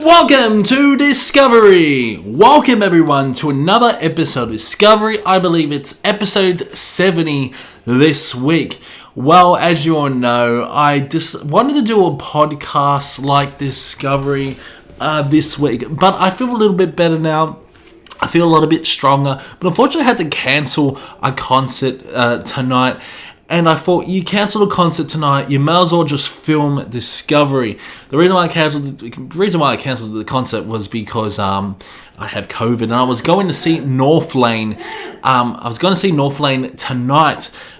Welcome to Discovery! Welcome everyone to another episode of Discovery. I believe it's episode 70 this week. Well, as you all know, I just wanted to do a podcast like Discovery this week, but I feel a little bit better now. I feel a little bit stronger, but unfortunately I had to cancel a concert tonight. And I thought, you cancelled a concert tonight, you may as well just film Discovery. The reason why I cancelled the concert was because I have COVID and I was going to see North Lane. Tonight,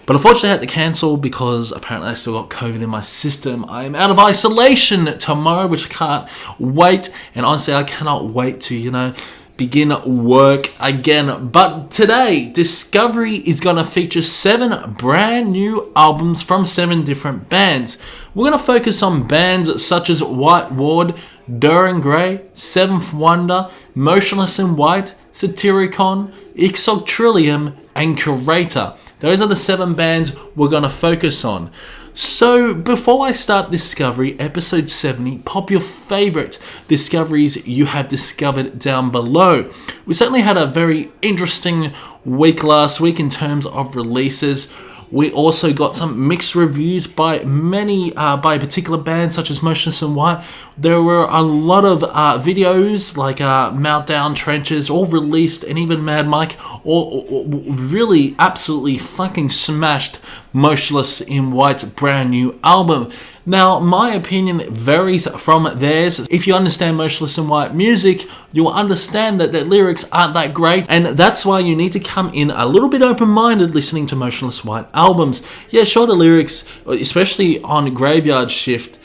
but unfortunately I had to cancel because apparently I still got COVID in my system. I am out of isolation tomorrow, which I can't wait. And honestly, I cannot wait to, begin work again. But today, Discovery is going to feature 7 brand new albums from 7 different bands. We're going to focus on bands such as White Ward, Dir En Grey, Seventh Wonder, Motionless in White, Satyricon, Esoctrilihum, and Kreator. Those are the 7 bands we're going to focus on. So, before I start Discovery, episode 70, pop your favourite discoveries you have discovered down below. We certainly had a very interesting week last week in terms of releases. We also got some mixed reviews by by particular bands such as Motionless in White. There were a lot of videos like Meltdown Trenches, all released, and even Mad Mike, all really absolutely fucking smashed Motionless in White's brand new album. Now, my opinion varies from theirs. If you understand Motionless in White music, you'll understand that their lyrics aren't that great, and that's why you need to come in a little bit open-minded listening to Motionless White albums. Yeah, sure, the lyrics, especially on Graveyard Shift,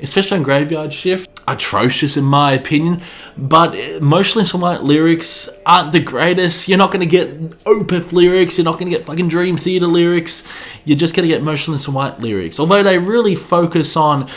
especially on Graveyard Shift, atrocious in my opinion, but Motionless in White lyrics aren't the greatest. You're not going to get Opeth lyrics, you're not going to get fucking Dream Theater lyrics, you're just going to get Motionless in White lyrics. Although they really focus on,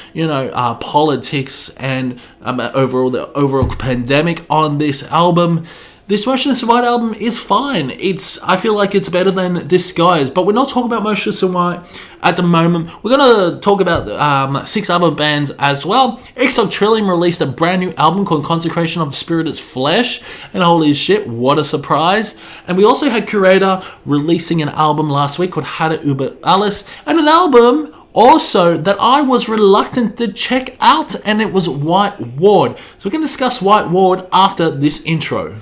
politics and the overall pandemic on this album, this Motionless in White album is fine. I feel like it's better than Disguise, but we're not talking about Motionless in White at the moment. We're going to talk about 6 other bands as well. Esoctrilihum released a brand new album called Consecration of the Spiritus Flesh, and holy shit, what a surprise. And we also had Kreator releasing an album last week called Hada Über Alles, and an album also that I was reluctant to check out, and it was White Ward. So we're going to discuss White Ward after this intro.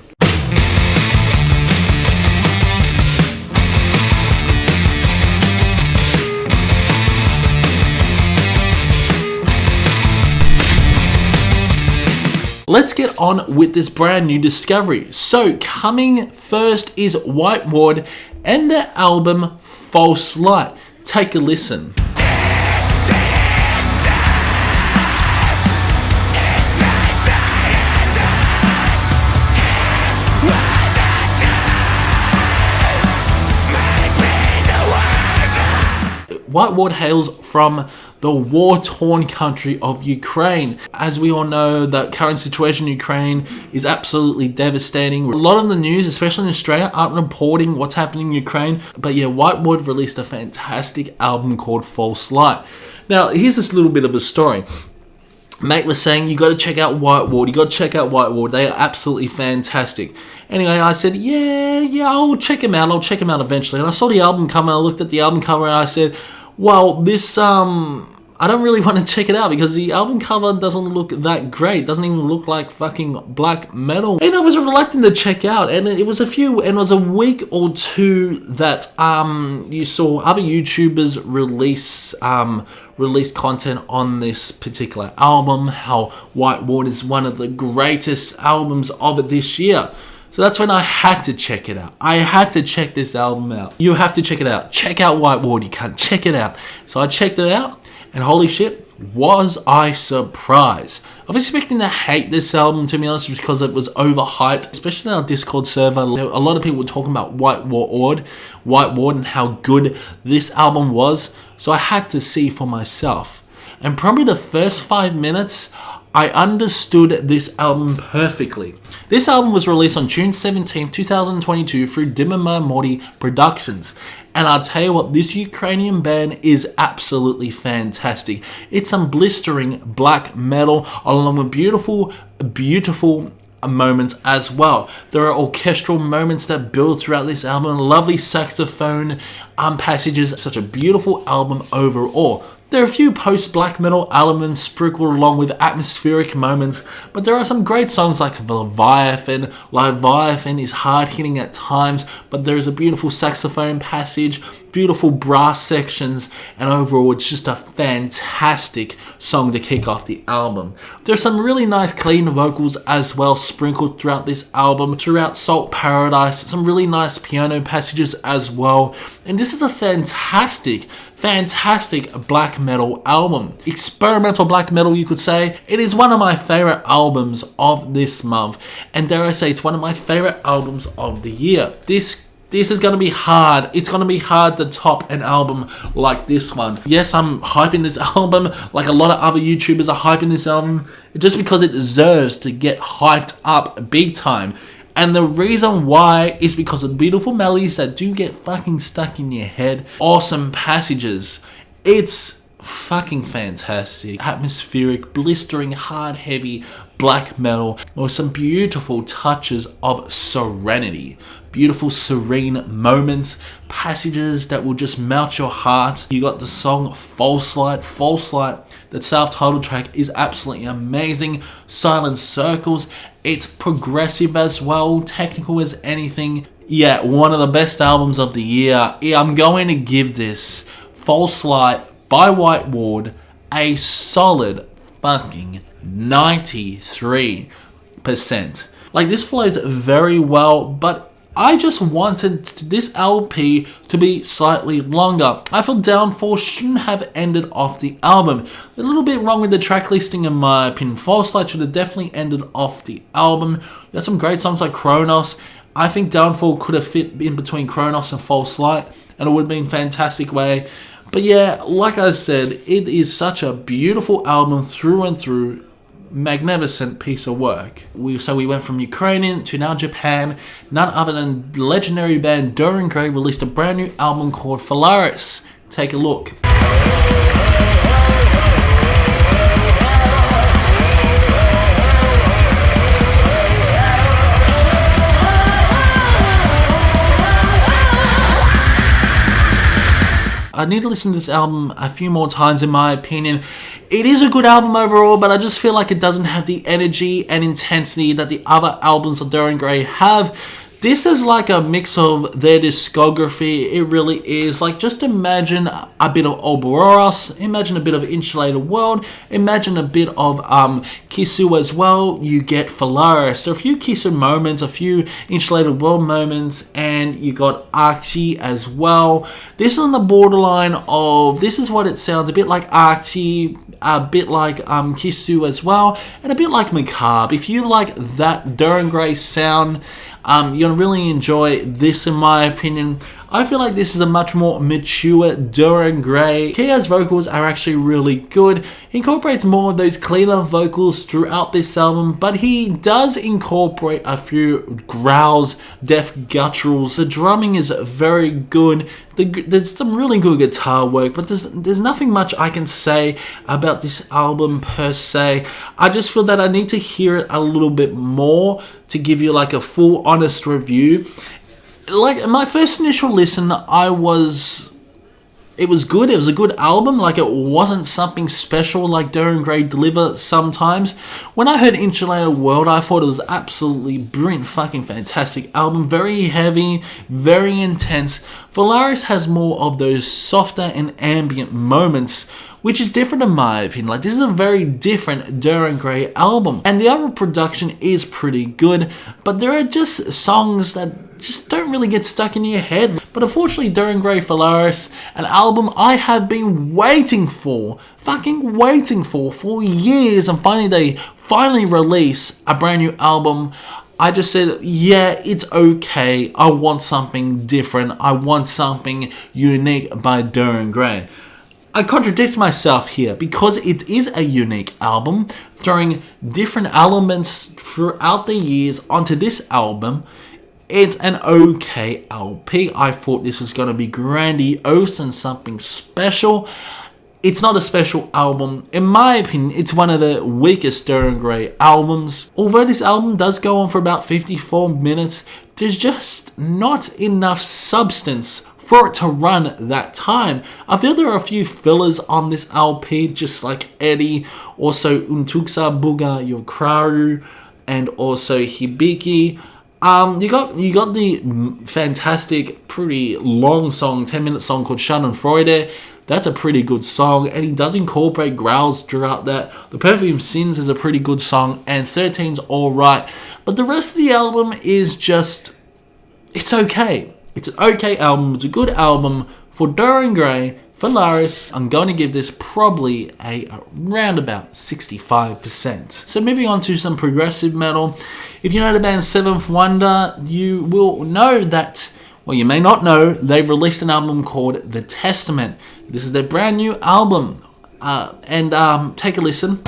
Let's get on with this brand new discovery. So, coming first is White Ward and their album False Light. Take a listen. White Ward hails from the war-torn country of Ukraine. As we all know, the current situation in Ukraine is absolutely devastating. A lot of the news, especially in Australia, aren't reporting what's happening in Ukraine. But yeah, White Ward released a fantastic album called False Light. Now, here's this little bit of a story. Mate was saying, you got to check out White Ward. They are absolutely fantastic. Anyway, I said, yeah, I'll check him out. Eventually. And I saw the album cover. I looked at the album cover and I said, well, this, I don't really want to check it out because the album cover doesn't look that great. It doesn't even look like fucking black metal. And I was reluctant to check out. And it was a week or two that you saw other YouTubers release content on this particular album, how White Ward is one of the greatest albums of this year. So that's when I had to check it out. I had to check this album out. You have to check it out. Check out White Ward. You can't check it out. So I checked it out, and holy shit, was I surprised. I was expecting to hate this album, to be honest, because it was overhyped, especially on our Discord server. A lot of people were talking about White Ward, and how good this album was. So I had to see for myself. And probably the first 5 minutes, I understood this album perfectly. This album was released on June 17, 2022 through Dimmer Morty Productions. And I'll tell you what, this Ukrainian band is absolutely fantastic. It's some blistering black metal along with beautiful moments as well. There are orchestral moments that build throughout this album, lovely saxophone passages, such a beautiful album overall. There are a few post-black metal elements sprinkled along with atmospheric moments, but there are some great songs like Leviathan. Leviathan is hard-hitting at times, but there is a beautiful saxophone passage, beautiful brass sections, and overall it's just a fantastic song to kick off the album. There's some really nice clean vocals as well sprinkled throughout this album, throughout Salt Paradise, some really nice piano passages as well, and this is a fantastic black metal album. Experimental black metal, you could say. It is one of my favorite albums of this month, and dare I say, it's one of my favorite albums of the year. This is going to be hard. It's going to be hard to top an album like this one. Yes, I'm hyping this album like a lot of other YouTubers are hyping this album, just because it deserves to get hyped up big time. And the reason why is because of the beautiful melodies that do get fucking stuck in your head. Awesome passages. It's fucking fantastic. Atmospheric, blistering, hard, heavy black metal with some beautiful touches of serenity. Beautiful, serene moments, passages that will just melt your heart. You got the song False Light. False Light, the self-titled track, is absolutely amazing. Silent Circles, it's progressive as well, technical as anything. Yeah, one of the best albums of the year. I'm going to give this False Light by White Ward a solid fucking 93%. Like, this flows very well, but I just wanted this LP to be slightly longer. I feel Downfall shouldn't have ended off the album. A little bit wrong with the track listing in my opinion. False Light should have definitely ended off the album. There's some great songs like Kronos. I think Downfall could have fit in between Kronos and False Light, and it would have been a fantastic way. But yeah, like I said, it is such a beautiful album through and through. Magnificent piece of work. So we went from Ukrainian to now Japan. None other than legendary band Dir En Grey released a brand new album called Phalaris. Take a look. I need to listen to this album a few more times in my opinion. It is a good album overall, but I just feel like it doesn't have the energy and intensity that the other albums of Dir En Grey have. This is like a mix of their discography. It really is. Like, just imagine a bit of Ouroboros, imagine a bit of Insulated World, imagine a bit of Kisu as well. You get Phalaris. So a few Kisu moments, a few Insulated World moments, and you got Archie as well. This is on the borderline of, this is what it sounds a bit like Archie, a bit like Kisu as well, and a bit like Macabre. If you like that Dir En Grey sound, you're going to really enjoy this in my opinion. I feel like this is a much more mature Dir En Grey. Kia's vocals are actually really good. He incorporates more of those cleaner vocals throughout this album, but he does incorporate a few growls, death gutturals. The drumming is very good. There's some really good guitar work, but there's nothing much I can say about this album per se. I just feel that I need to hear it a little bit more to give you like a full honest review. Like, my first initial listen, it was good. It was a good album. Like, it wasn't something special like Dir En Grey deliver sometimes. When I heard Insulated World, I thought it was absolutely brilliant, fucking fantastic album. Very heavy, very intense. Phalaris has more of those softer and ambient moments, which is different in my opinion. Like, this is a very different Dir En Grey album. And the other production is pretty good, but there are just songs that just don't really get stuck in your head. But unfortunately, Dir En Grey Phalaris, an album I have been waiting for, fucking waiting for years, and finally they release a brand new album. I just said, yeah, it's okay. I want something different. I want something unique by Dir En Grey. I contradict myself here because it is a unique album, throwing different elements throughout the years onto this album. It's an okay LP. I thought this was going to be grandiose and something special. It's not a special album. In my opinion, it's one of the weakest Dir En Grey albums. Although this album does go on for about 54 minutes, there's just not enough substance for it to run that time. I feel there are a few fillers on this LP, just like Eddie, also Untuksa Buga Yokraru, and also Hibiki. You got the fantastic, pretty long song, 10-minute song called Schadenfreude. That's a pretty good song, and he does incorporate growls throughout that. The Perfume Sins is a pretty good song, and 13's alright. But the rest of the album is just, it's okay. It's an okay album. It's a good album for Dir En Grey. Phalaris, I'm going to give this probably around about 65%. So moving on to some progressive metal. If you know the band Seventh Wonder, you will know that, well, you may not know, they've released an album called The Testament. This is their brand new album. Take a listen.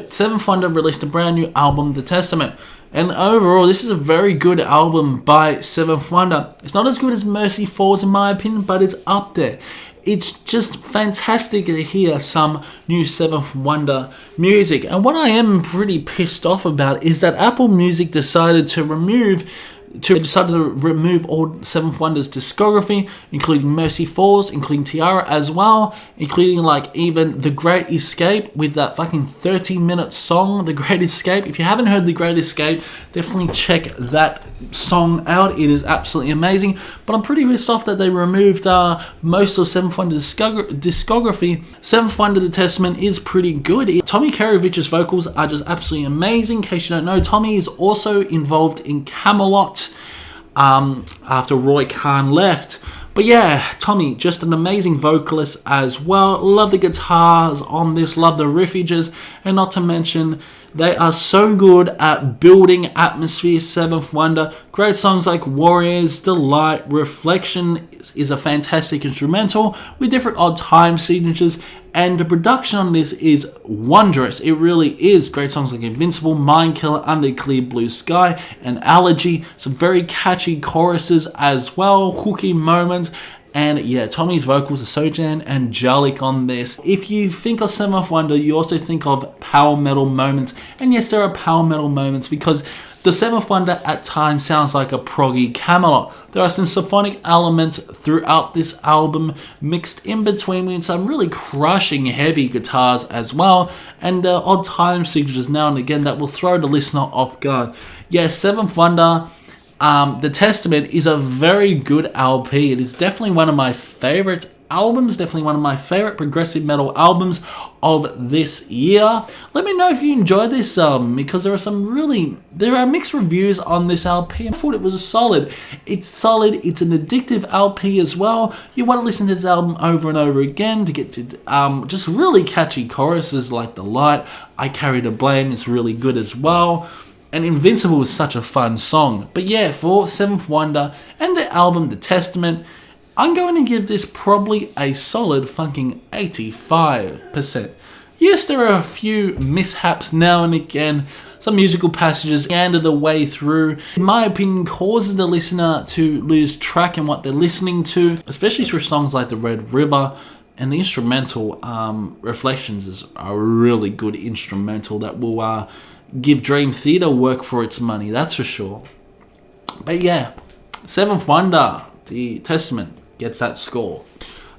Seventh Wonder released a brand new album, The Testament, and overall this is a very good album by Seventh Wonder. It's not as good as Mercy Falls in my opinion, but it's up there. It's just fantastic to hear some new Seventh Wonder music. And what I am pretty pissed off about is that Apple Music decided to remove all Seventh Wonder's discography, including Mercy Falls, including Tiara as well, including like even The Great Escape with that fucking 30-minute song, The Great Escape. If you haven't heard The Great Escape, definitely check that song out. It is absolutely amazing. But I'm pretty pissed off that they removed most of Seventh Wonder's discography. Seventh Wonder, The Testament is pretty good. Tommy Karovich's vocals are just absolutely amazing. In case you don't know, Tommy is also involved in Camelot after Roy Khan left. But yeah, Tommy, just an amazing vocalist as well. Love the guitars on this, love the riffages, and not to mention, they are so good at building atmosphere, Seventh Wonder. Great songs like Warriors, Delight, Reflection is a fantastic instrumental with different odd time signatures, and the production on this is wondrous. It really is. Great songs like Invincible, Mind Killer, Under Clear Blue Sky, and Allergy. Some very catchy choruses as well, hooky moments. And yeah, Tommy's vocals are so angelic on this. If you think of Seventh Wonder, you also think of power metal moments. And yes, there are power metal moments because the Seventh Wonder at times sounds like a proggy Camelot. There are some symphonic elements throughout this album mixed in between with some really crushing heavy guitars as well, and odd time signatures now and again that will throw the listener off guard. Yes, Seventh Wonder, The Testament is a very good LP. It is definitely one of my favorite albums, definitely one of my favorite progressive metal albums of this year. Let me know if you enjoyed this because there are mixed reviews on this LP. I thought it was solid. It's solid. It's an addictive LP as well. You want to listen to this album over and over again to get to just really catchy choruses like The Light, I Carry the Blame is really good as well. And Invincible is such a fun song. But yeah, for Seventh Wonder and the album The Testament, I'm going to give this probably a solid fucking 85%. Yes, there are a few mishaps now and again. Some musical passages end of the way through, in my opinion, causes the listener to lose track in what they're listening to, especially through songs like The Red River. And the instrumental Reflections is a really good instrumental that will give Dream Theater work for its money, that's for sure. But yeah, Seventh Wonder, The Testament, gets that score.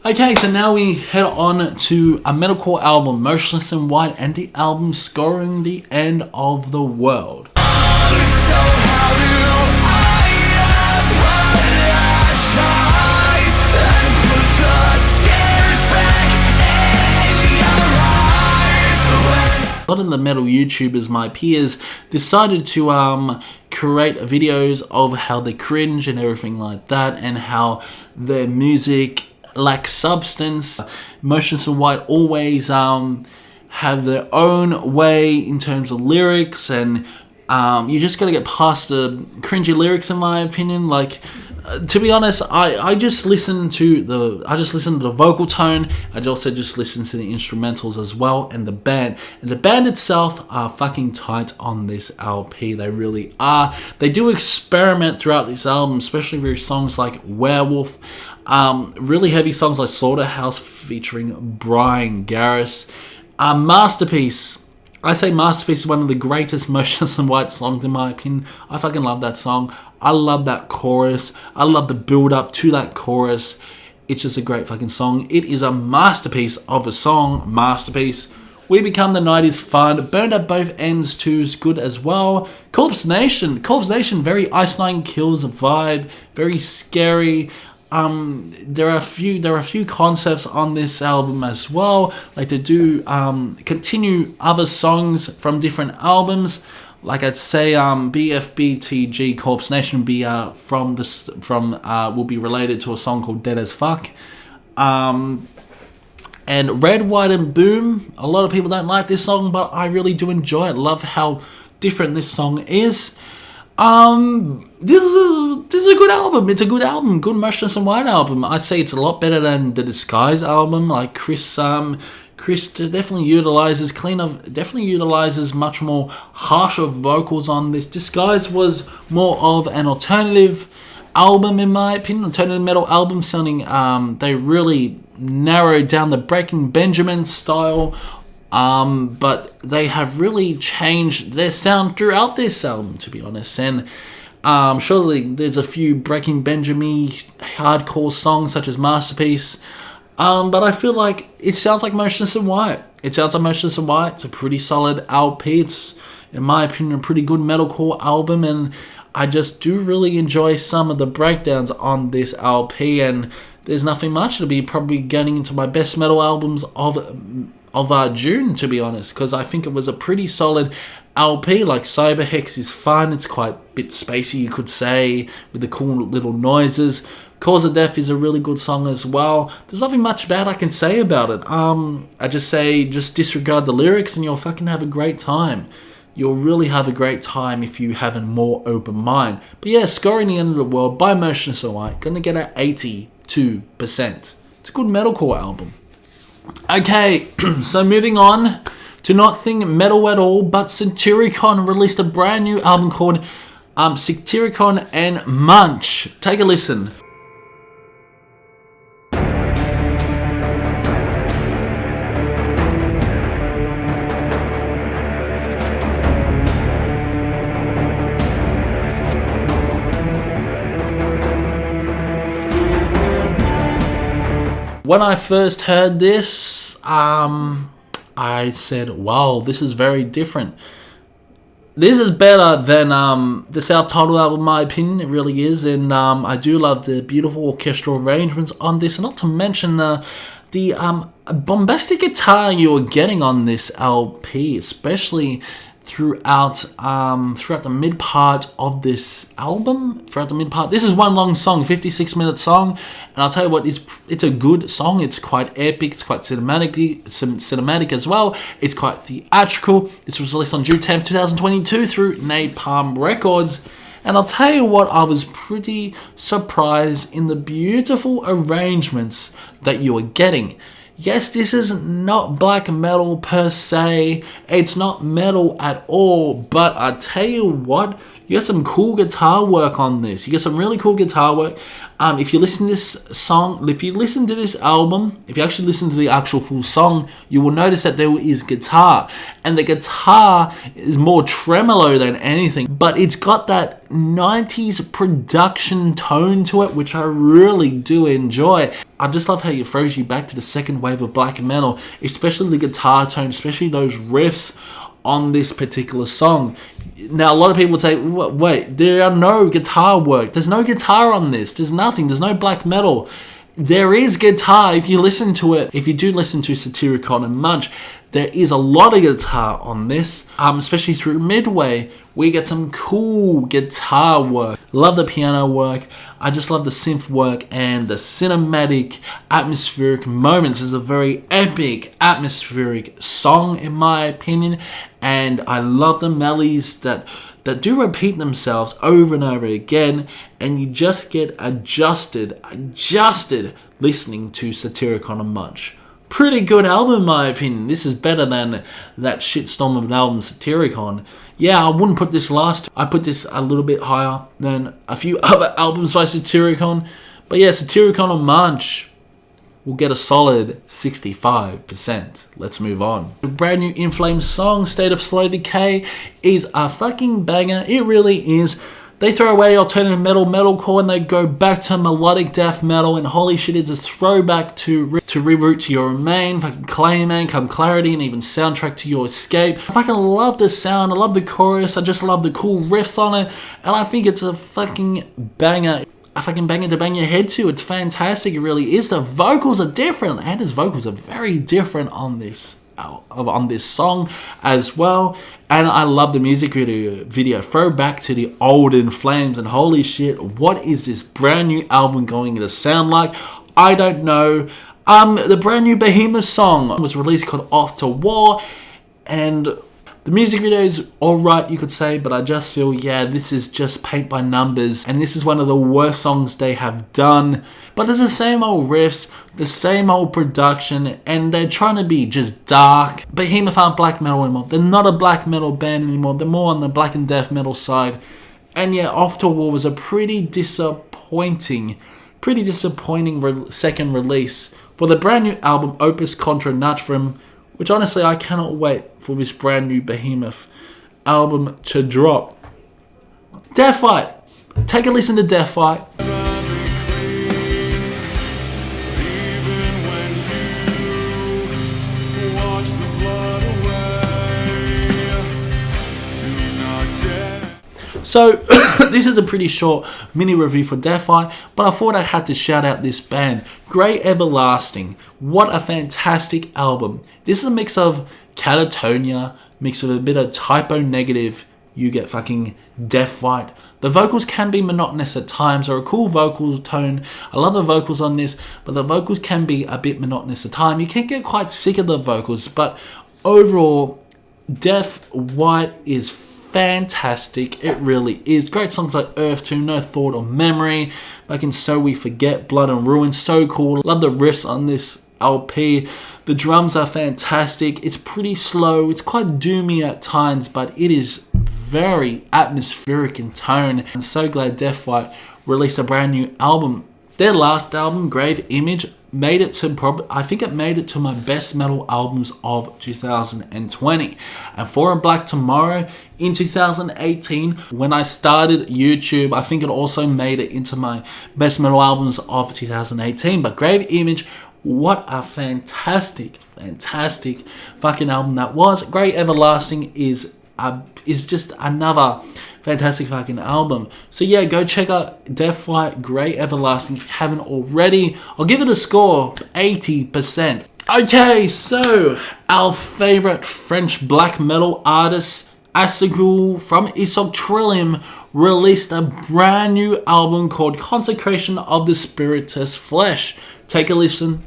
Okay, so now we head on to a metalcore album, Motionless in White, and the album Scoring the End of the World. A lot of the metal YouTubers, my peers, decided to create videos of how they cringe and everything like that, and how their music lack substance. Motionless in White always have their own way in terms of lyrics, and you just gotta get past the cringy lyrics, in my opinion. Like, to be honest, I just listen to the vocal tone. I also just listen to the instrumentals as well, and the band. And the band itself are fucking tight on this LP. They really are. They do experiment throughout this album, especially with songs like Werewolf. Really heavy songs like Slaughterhouse featuring Brian Garris. Masterpiece. I say Masterpiece is one of the greatest Motionless in White songs, in my opinion. I fucking love that song. I love that chorus. I love the build up to that chorus. It's just a great fucking song. It is a masterpiece of a song. Masterpiece. We Become the 90s Fun. Burned at Both Ends 2 is good as well. Corpse Nation. Corpse Nation, very Ice Nine Kills vibe. Very scary. There are a few concepts on this album as well. Like, they do continue other songs from different albums. Like, I'd say BFBTG Corpse Nation will be will be related to a song called Dead as Fuck. And Red, White and Boom. A lot of people don't like this song, but I really do enjoy it. Love how different this song is. This is a good album. It's a good album. Good Motionless in White album. I'd say it's a lot better than the Disguise album. Like, Chris definitely utilizes much more harsher vocals on this. Disguise was more of an alternative album, in my opinion. Alternative metal album sounding. They really narrowed down the Breaking Benjamin style. But they have really changed their sound throughout this album, to be honest. And surely there's a few Breaking Benjamin hardcore songs such as Masterpiece. But I feel like it sounds like Motionless in White. It's a pretty solid LP. It's, in my opinion, a pretty good metalcore album. And I just do really enjoy some of the breakdowns on this LP. And there's nothing much. It'll be probably getting into my best metal albums of June, to be honest, because I think it was a pretty solid LP. Like, Cyberhex is fun. It's quite a bit spacey, you could say, with the cool little noises. Cause of Death is a really good song as well. There's nothing much bad I can say about it. I just say, just disregard the lyrics and you'll fucking have a great time. You'll really have a great time if you have a more open mind. But yeah, Scoring the End of the World by Motionless in White, gonna get an 82%. It's a good metalcore album. Okay, so moving on to not think metal at all, but Satyricon released a brand new album called Satyricon and Munch. Take a listen. When I first heard this, I said, wow, this is very different. This is better than the self-titled album, in my opinion. It really is. And I do love the beautiful orchestral arrangements on this. And not to mention the bombastic guitar you're getting on this LP, especially throughout the mid part of this album. This is one long song, 56-minute song, and I'll tell you what, it's a good song. It's quite epic. It's quite cinematic as well. It's quite theatrical. This was released on June 10th, 2022 through Napalm Records. And I'll tell you what, I was pretty surprised in the beautiful arrangements that you are getting. Yes, this is not black metal per se. It's not metal at all. But I tell you what, you got some cool guitar work on this. You get some really cool guitar work. If you listen to this song, if you listen to this album, if you actually listen to the actual full song, you will notice that there is guitar. And the guitar is more tremolo than anything. But it's got that 90s production tone to it, which I really do enjoy. I just love how it throws you back to the second wave of black metal, especially the guitar tone, especially those riffs on this particular song. Now, a lot of people would say, wait, there are no guitar work. There's no guitar on this. There's nothing. There's no black metal. there is guitar. If you listen to it, if you do listen to Satyricon and Munch, there is a lot of guitar on this, especially through midway. We get some cool guitar work. Love the piano work. I just love the synth work and the cinematic atmospheric moments. It's a very epic atmospheric song in my opinion, and I love the melodies that do repeat themselves over and over again, and you just get adjusted listening to Satyricon and Munch. Pretty good album in my opinion. This is better than that shitstorm of an album, Satyricon. Yeah, I wouldn't put this last. I put this a little bit higher than a few other albums by Satyricon. But yeah, Satyricon and Munch will get a solid 65%. Let's move on. The brand new In Flames song, State of Slow Decay, is a fucking banger. It really is. They throw away alternative metalcore and they go back to melodic death metal, and holy shit, it's a throwback to Reroute to Your Remain, fucking Clayman, Come Clarity, and even Soundtrack to Your Escape. I fucking love the sound, I love the chorus, I just love the cool riffs on it, and I think it's a fucking banger. A fucking banger to bang your head to. It's fantastic, it really is. The vocals are different, and his vocals are very different on this song as well. And I love the music video. Throwback to the old In Flames, and holy shit, what is this brand new album going to sound like? I don't know. The brand new Behemoth song was released called Off to War, and the music video is alright, you could say, but I just feel, yeah, this is just paint by numbers, and this is one of the worst songs they have done. But there's the same old riffs, the same old production, and they're trying to be just dark. Behemoth aren't black metal anymore. They're not a black metal band anymore. They're more on the black and death metal side. And yeah, Off to War was a pretty disappointing second release for the brand new album Opus Contra Natrum, which honestly I cannot wait for this brand new Behemoth album to drop. Deathwhite. Take a listen to Deathwhite. So, this is a pretty short mini review for Deathwhite, but I thought I had to shout out this band. Grey Everlasting. What a fantastic album. This is a mix of Catatonia, mix of a bit of Typo Negative. You get fucking Deathwhite. The vocals can be monotonous at times, or a cool vocal tone. I love the vocals on this, but the vocals can be a bit monotonous at times. You can get quite sick of the vocals, but overall, Deathwhite is fantastic. It really is. Great songs like Earth 2, No Thought or Memory, back in So We Forget, Blood and Ruin, so cool. Love the riffs on this LP. The drums are fantastic. It's pretty slow. It's quite doomy at times, but it is very atmospheric in tone. I'm so glad Deathwhite released a brand new album. Their last album, Grave Image, made it to I think it made it to my best metal albums of 2020. And For a Black Tomorrow in 2018, when I started YouTube, I think it also made it into my best metal albums of 2018. But Grave Image, what a fantastic fucking album that was. Grey Everlasting is just another fantastic fucking album. So yeah, go check out Deathwhite, Grey Everlasting if you haven't already. I'll give it a score of 80%. Okay, so our favorite French black metal artist, Esoctrilihum from Esoctrilihum, released a brand new album called Consecration of the Spiritus Flesh. Take a listen.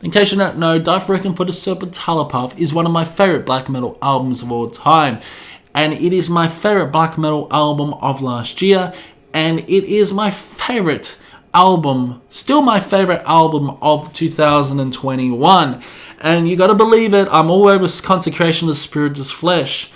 In case you don't know, Deathwhite for the Serpent Telepath is one of my favourite black metal albums of all time. And it is my favourite black metal album of last year. And it is my favourite album, still my favourite album of 2021. And you gotta believe it, I'm all over Consecration of the Spiritus Flesh.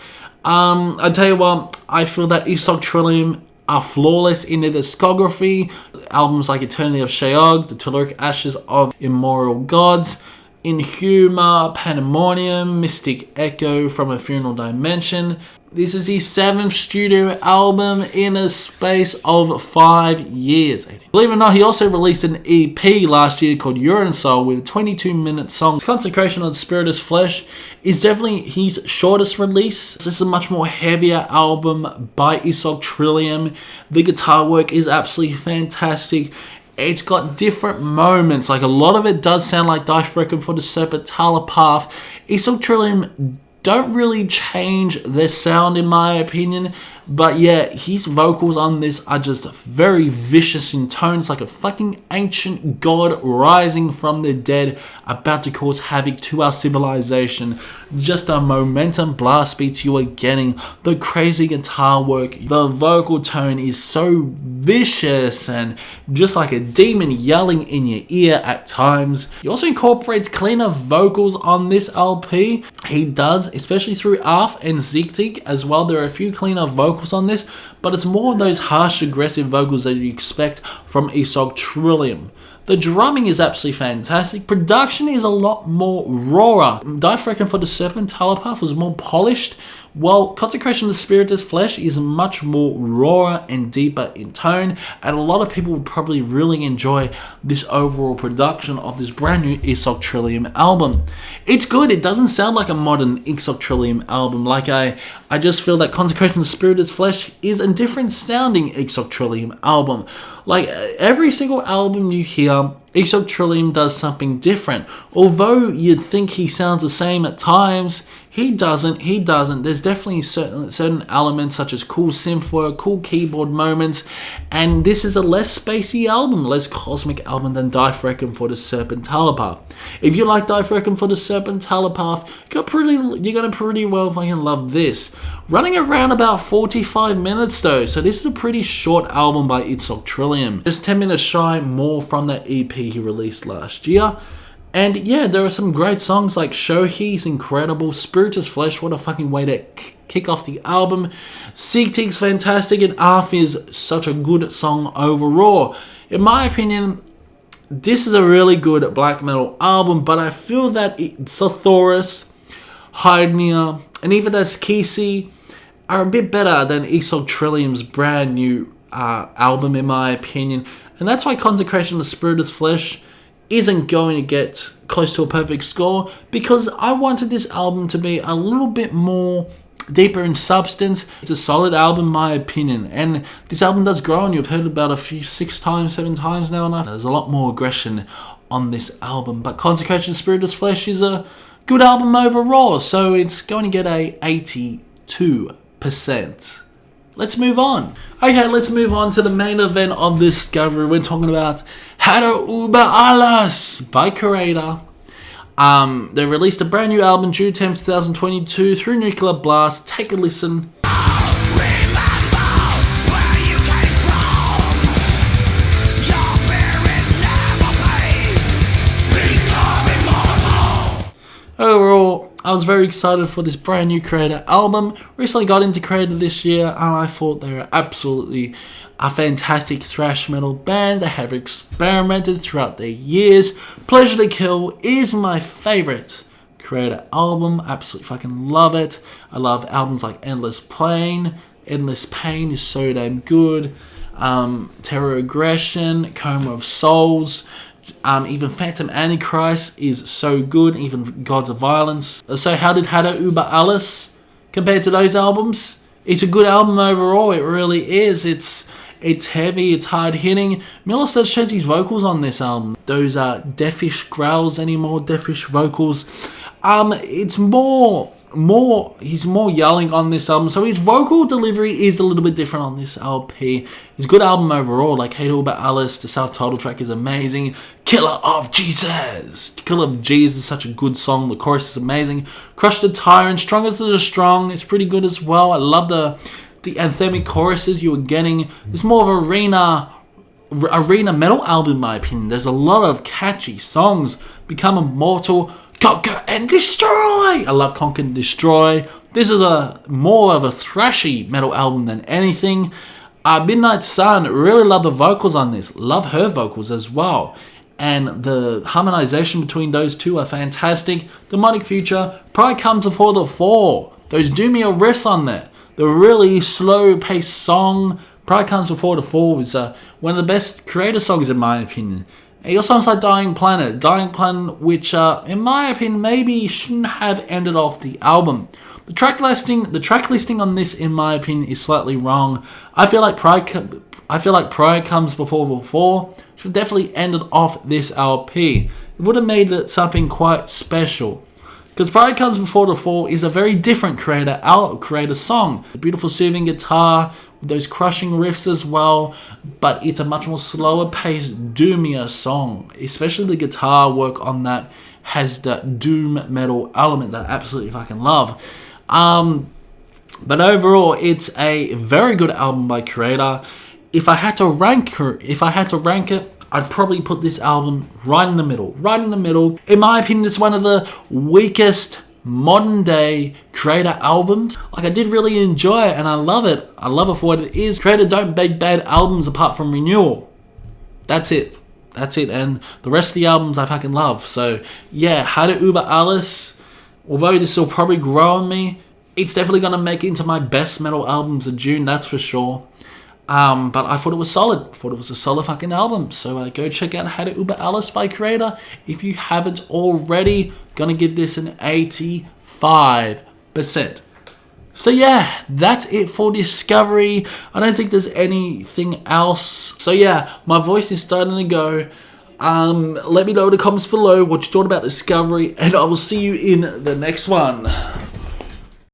I tell you what, I feel that Esoctrilihum are flawless in their discography. Albums like Eternity of Sheog, The Telluric Ashes of Immoral Gods, Inhuma, Pandemonium, Mystic Echo from a Funeral Dimension, This is his 7th studio album in a space of 5 years. Believe it or not, he also released an EP last year called Urine Soul with 22-minute songs. Consecration on Spiritus Flesh is definitely his shortest release. This is a much more heavier album by Esoctrilihum. The guitar work is absolutely fantastic. It's got different moments, like a lot of it does sound like Deathwhite for the Serpent Telepath. Esoctrilihum don't really change their sound in my opinion, but yeah, his vocals on this are just very vicious in tones, like a fucking ancient god rising from the dead, about to cause havoc to our civilization. Just a momentum blast beat you are getting. The crazy guitar work, the vocal tone is so vicious and just like a demon yelling in your ear at times. He also incorporates cleaner vocals on this LP. He does, especially through Arf and Zigtig as well. There are a few cleaner vocals on this, but it's more of those harsh, aggressive vocals that you expect from Esoctrilihum. The drumming is absolutely fantastic. Production is a lot more rawer. Deathwhite for the Serpent Telepath was more polished, while Consecration of the Spiritus Flesh is much more rawer and deeper in tone, and a lot of people would probably really enjoy this overall production of this brand new Esoctrilihum album. It's good. It doesn't sound like a modern Esoctrilihum album. Like I just feel that Consecration of the Spiritus Flesh is a different sounding Esoctrilihum album. Like every single album you hear, Esoctrilihum does something different. Although you'd think he sounds the same at times, he doesn't. There's definitely certain elements such as cool synth work, cool keyboard moments, and this is a less spacey album, less cosmic album than Deathwhite for the Serpent Telepath. If you like Deathwhite for the Serpent Telepath, you're gonna pretty well fucking love this. Running around about 45 minutes though, so this is a pretty short album by Esoctrilihum. Just 10 minutes shy more from that EP he released last year. And yeah, there are some great songs like Shohi's incredible, Spiritus Flesh, what a fucking way to kick off the album. Zigtig's fantastic, and Arf is such a good song overall. In my opinion, this is a really good black metal album, but I feel that Satyricon, Hydnia, and even as Kisi are a bit better than Esoctrilihum's brand new album in my opinion. And that's why Consecration of Spiritus Flesh isn't going to get close to a perfect score, because I wanted this album to be a little bit more deeper in substance. It's a solid album in my opinion, and this album does grow on you. I've heard about a few 6 times, 7 times now, and there's a lot more aggression on this album. But Consecration Spiritus Flesh is a good album overall, so it's going to get a 82%. Let's move on. Okay, let's move on to the main event of Discovery. We're talking about Hada über alles by Kreator. They released a brand new album June 10th, 2022 through Nuclear Blast. Take a listen. Overall, I was very excited for this brand new Kreator album. Recently got into Kreator this year, and I thought they were absolutely a fantastic thrash metal band. They have experimented throughout their years. Pleasure to Kill is my favorite Kreator album. Absolutely fucking love it. I love albums like Endless Pain. Endless Pain is so damn good. Terror Aggression, Coma of Souls. Even Phantom Antichrist is so good, even Gods of Violence. So how did Hada über alles compare to those albums? It's a good album overall, it really is. It's heavy, it's hard hitting. Miller starts changing his vocals on this album. Those are deafish growls anymore, deafish vocals. It's he's more yelling on this album, so his vocal delivery is a little bit different on this LP. It's a good album overall, like Hada über alles, the self-titled track is amazing. Killer of Jesus! Killer of Jesus is such a good song, the chorus is amazing. Crush the Tyrant, Strongest of the Strong, it's pretty good as well. I love the anthemic choruses you were getting. It's more of an arena metal album in my opinion. There's a lot of catchy songs. Become Immortal, Conquer and Destroy! I love Conquer and Destroy. This is more of a thrashy metal album than anything. Midnight Sun, really love the vocals on this. Love her vocals as well. And the harmonization between those two are fantastic. Demonic Future probably comes before the fall. Those doomier riffs on there. the really slow-paced song. Pride Comes Before the Fall is one of the best Kreator songs in my opinion. And your songs like Dying Planet, which in my opinion maybe shouldn't have ended off the album. The track listing on this, in my opinion, is slightly wrong. I feel like Pride Comes Before the Fall should definitely ended off this LP. It would have made it something quite special. Because Pride Comes Before the Fall is a very different Kreator song. A beautiful soothing guitar with those crushing riffs as well, but it's a much more slower paced, doomier song. Especially the guitar work on that has that doom metal element that I absolutely fucking love. But overall, it's a very good album by Kreator. If I had to rank it, I'd probably put this album right in the middle. In my opinion, it's one of the weakest modern day Kreator albums. Like, I did really enjoy it and I love it. I love it for what it is. Kreator don't make bad albums apart from Renewal. That's it. And the rest of the albums I fucking love. So yeah, Hade über alles. Although this will probably grow on me, it's definitely going to make it into my best metal albums of June, that's for sure. But I thought it was solid. I thought it was a solid fucking album. So go check out Hade über alles by Kreator. If you haven't already, gonna give this an 85%. So yeah, that's it for Discovery. I don't think there's anything else. So yeah, my voice is starting to go. Let me know in the comments below what you thought about Discovery, and I will see you in the next one.